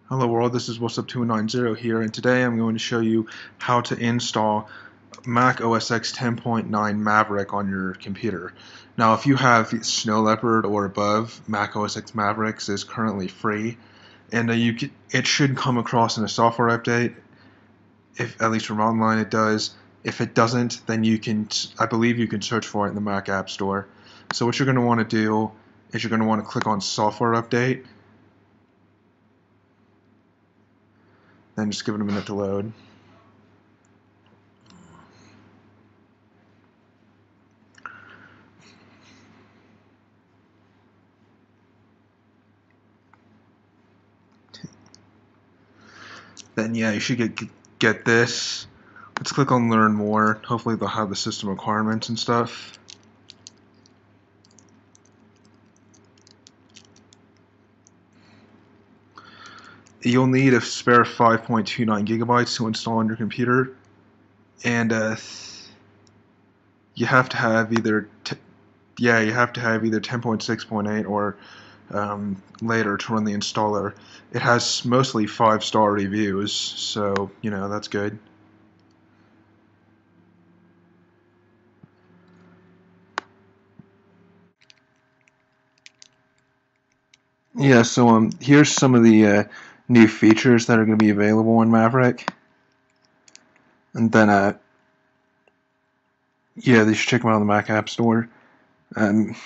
Hello world, this is What's Up 290 here, and today I'm going to show you how to install Mac OS X 10.9 Maverick on your computer. Now if you have Snow Leopard or above, Mac OS X Mavericks is currently free, and it should come across in a software update. If at least from online it does. If it doesn't, then I believe you can search for it in the Mac App Store. So what you're going to want to do is you're going to want to click on Software Update. Then just give it a minute to load. Then yeah, you should get this. Let's click on Learn More. Hopefully they'll have the system requirements and stuff. You'll need a spare 5.29 gigabytes to install on your computer, and you have to have either 10.6.8 or later to run the installer. It has mostly 5-star reviews, so you know that's good. Yeah, so here's some of the new features that are going to be available in Maverick, and then yeah, you should check them out on the Mac App Store, and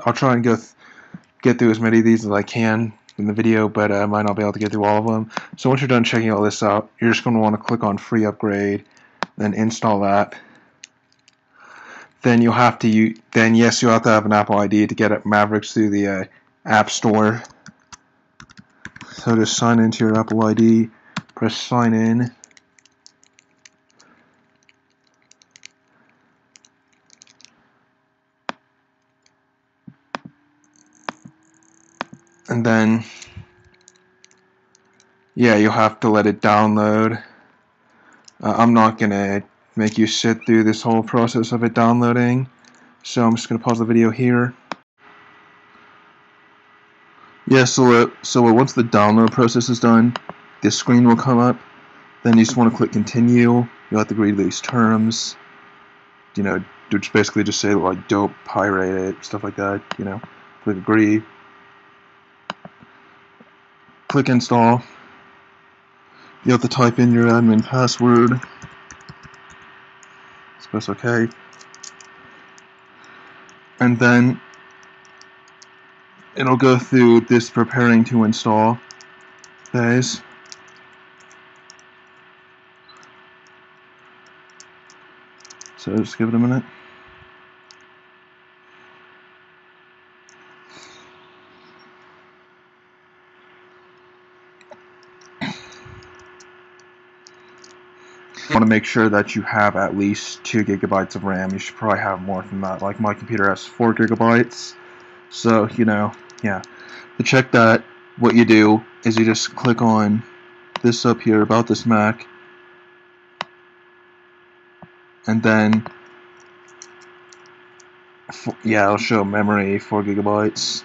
I'll try and get through as many of these as I can in the video, but I might not be able to get through all of them. So once you're done checking all this out, you're just going to want to click on Free Upgrade, then install that. Then you'll have to have an Apple ID to get Mavericks through the App Store. So just sign into your Apple ID, press Sign In. And then, yeah, you'll have to let it download. I'm not going to make you sit through this whole process of it downloading, so I'm just going to pause the video here. Yeah, so once the download process is done, this screen will come up. Then you just want to click Continue. You'll have to agree to these terms. You know, which basically just say like don't pirate it, stuff like that. You know, click Agree. Click Install. You have to type in your admin password. Press OK. And then it'll go through this preparing to install phase. So just give it a minute. You want to make sure that you have at least 2 gigabytes of RAM. You should probably have more than that. Like my computer has 4 gigabytes. So, you know, yeah. To check that, what you do is you just click on this up here, About This Mac. And then, yeah, it'll show memory 4 gigabytes.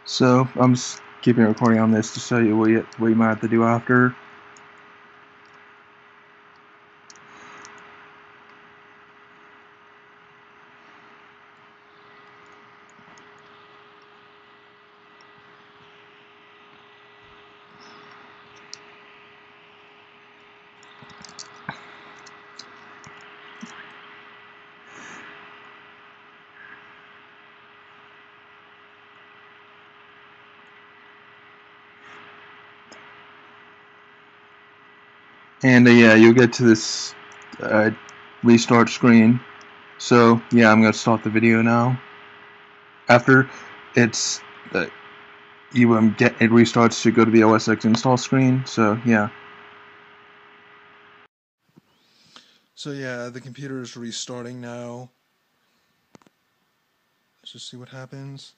So I'm just keeping a recording on this to show you what you might have to do after. And yeah, you'll get to this restart screen. So yeah, I'm gonna start the video now. After it's it restarts to go to the OS X install screen. So yeah. So yeah, the computer is restarting now. Let's just see what happens.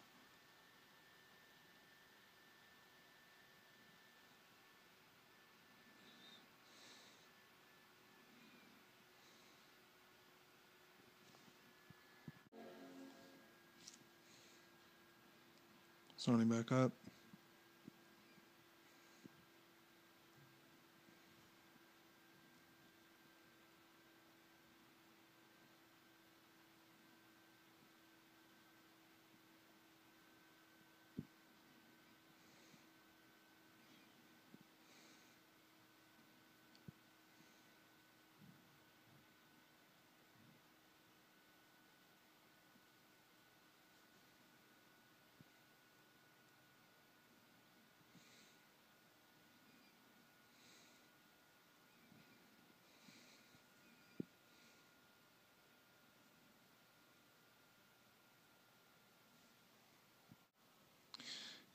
Starting back up.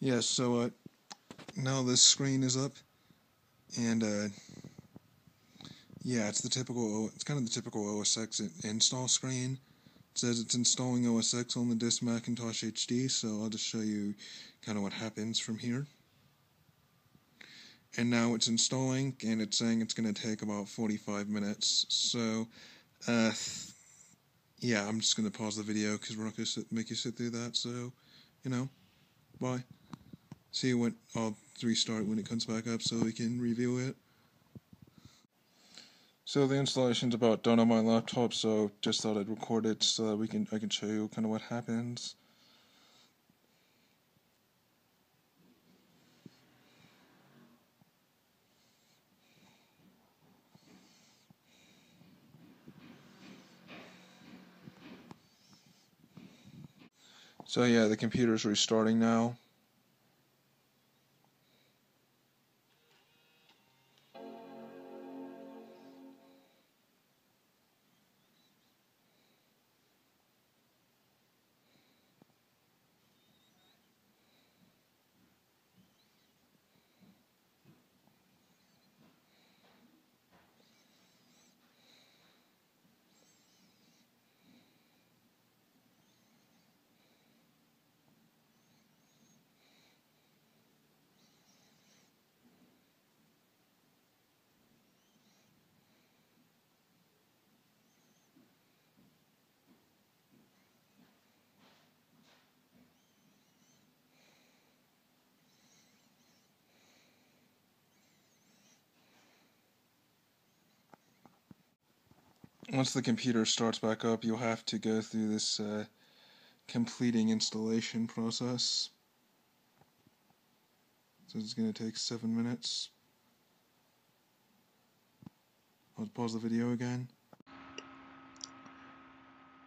Yes, so now this screen is up, and yeah, it's kind of the typical OS X install screen. It says it's installing OS X on the disk Hackintosh HD, so I'll just show you kind of what happens from here. And now it's installing, and it's saying it's going to take about 45 minutes. So, yeah, I'm just going to pause the video because we're not going to make you sit through that. So, bye. See you when I'll restart when it comes back up so we can review it. So the installation's about done on my laptop, so just thought I'd record it so that I can show you kind of what happens. So yeah, the computer's restarting now. Once the computer starts back up, you'll have to go through this completing installation process. So it's going to take 7 minutes. I'll pause the video again.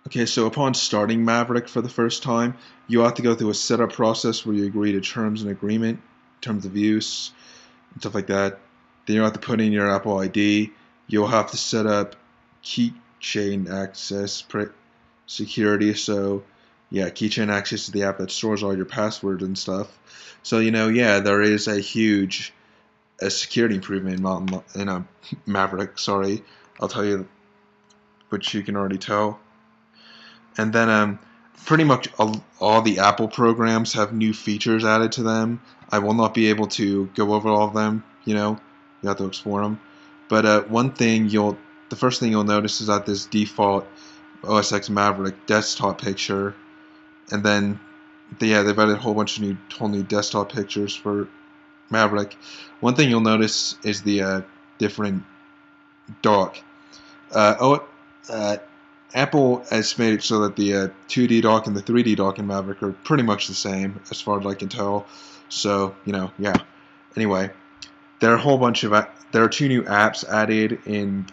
Okay, so upon starting Maverick for the first time, you have to go through a setup process where you agree to terms and agreement, terms of use, and stuff like that. Then you'll have to put in your Apple ID. You'll have to set up keychain access security, so yeah, keychain access to the app that stores all your passwords and stuff. So yeah, there is a huge security improvement in a Maverick. Sorry, I'll tell you, which you can already tell. And then pretty much all the Apple programs have new features added to them. I will not be able to go over all of them. You have to explore them. But the first thing you'll notice is that this default OS X Maverick desktop picture, and then they've added a whole bunch of whole new desktop pictures for Maverick. One thing you'll notice is the different dock. Apple has made it so that the 2D dock and the 3D dock in Maverick are pretty much the same, as far as I can tell. So, yeah. Anyway, there are a whole bunch of there are 2 new apps added in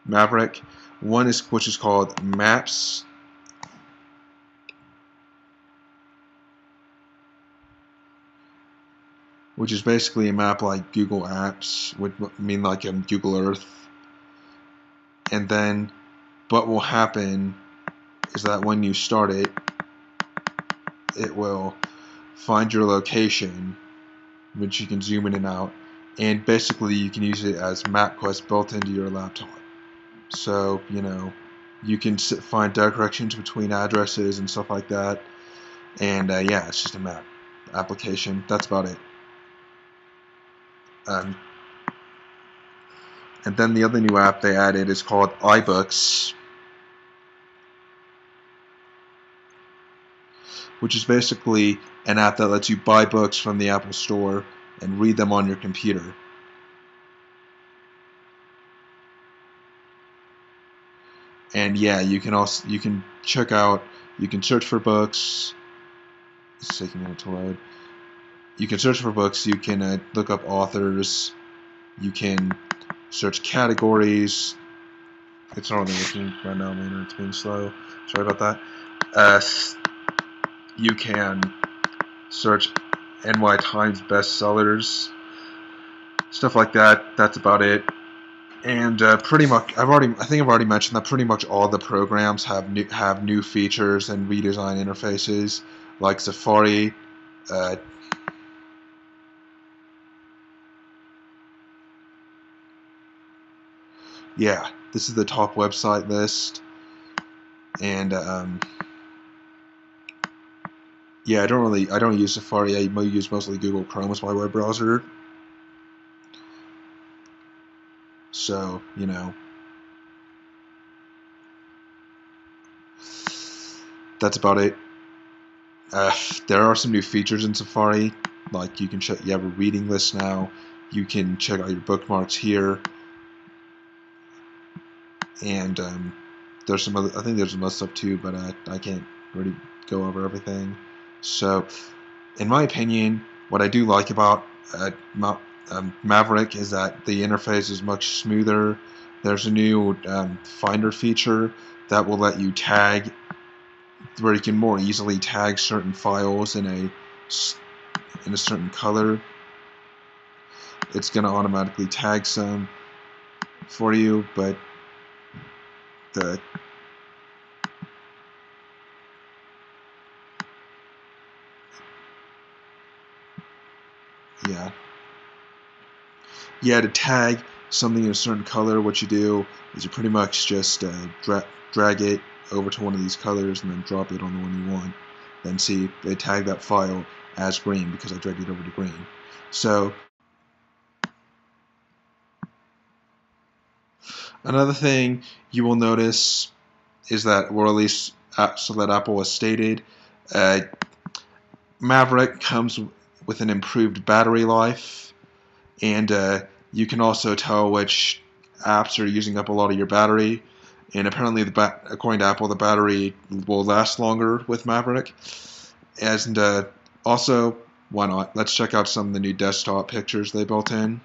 Maverick. One is which is called Maps, which is basically a map like Google Apps, would mean like Google Earth. And then what will happen is that when you start it, it will find your location, which you can zoom in and out, and basically you can use it as MapQuest built into your laptop. So, you can find directions between addresses and stuff like that. And yeah, it's just a map application. That's about it. And then the other new app they added is called iBooks, which is basically an app that lets you buy books from the Apple Store and read them on your computer. And yeah, you can search for books. It's taking a minute to load. You can search for books. You can look up authors. You can search categories. It's not really working right now, man. It's being slow. Sorry about that. You can search NY Times bestsellers, stuff like that. That's about it. And pretty much, I think I've already mentioned that pretty much all the programs have new features and redesigned interfaces, like Safari. Yeah, this is the top website list, and yeah, I don't use Safari. I use mostly Google Chrome as my web browser. So, that's about it. There are some new features in Safari, like you have a reading list now. You can check out your bookmarks here, and there's some other. I think there's some other stuff too, but I can't really go over everything. So, in my opinion, what I do like about Maverick is that the interface is much smoother. There's a new Finder feature that will let you tag, where you can more easily tag certain files in a certain color. It's going to automatically tag some for you, but to tag something in a certain color, what you do is you pretty much just drag it over to one of these colors and then drop it on the one you want. Then see, they tag that file as green because I dragged it over to green. So another thing you will notice is that, or at least so that Apple has stated, Maverick comes with an improved battery life, and you can also tell which apps are using up a lot of your battery. And apparently, according to Apple, the battery will last longer with Maverick. And also, why not? Let's check out some of the new desktop pictures they built in.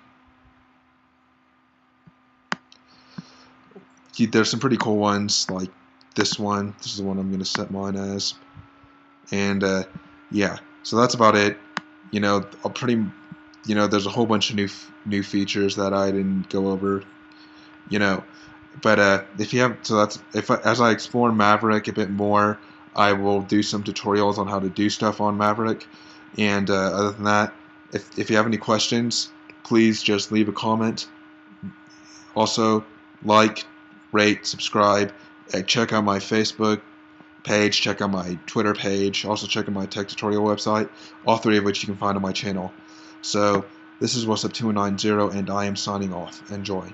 There's some pretty cool ones, like this one. This is the one I'm going to set mine as. And yeah, so that's about it. There's a whole bunch of new features that I didn't go over. But if you have, so that's if as I explore Maverick a bit more, I will do some tutorials on how to do stuff on Maverick. And other than that, if you have any questions, please just leave a comment. Also, like, rate, subscribe, check out my Facebook page, check out my Twitter page, also check out my tech tutorial website, all three of which you can find on my channel. So this is What's Up 290, and I am signing off. Enjoy.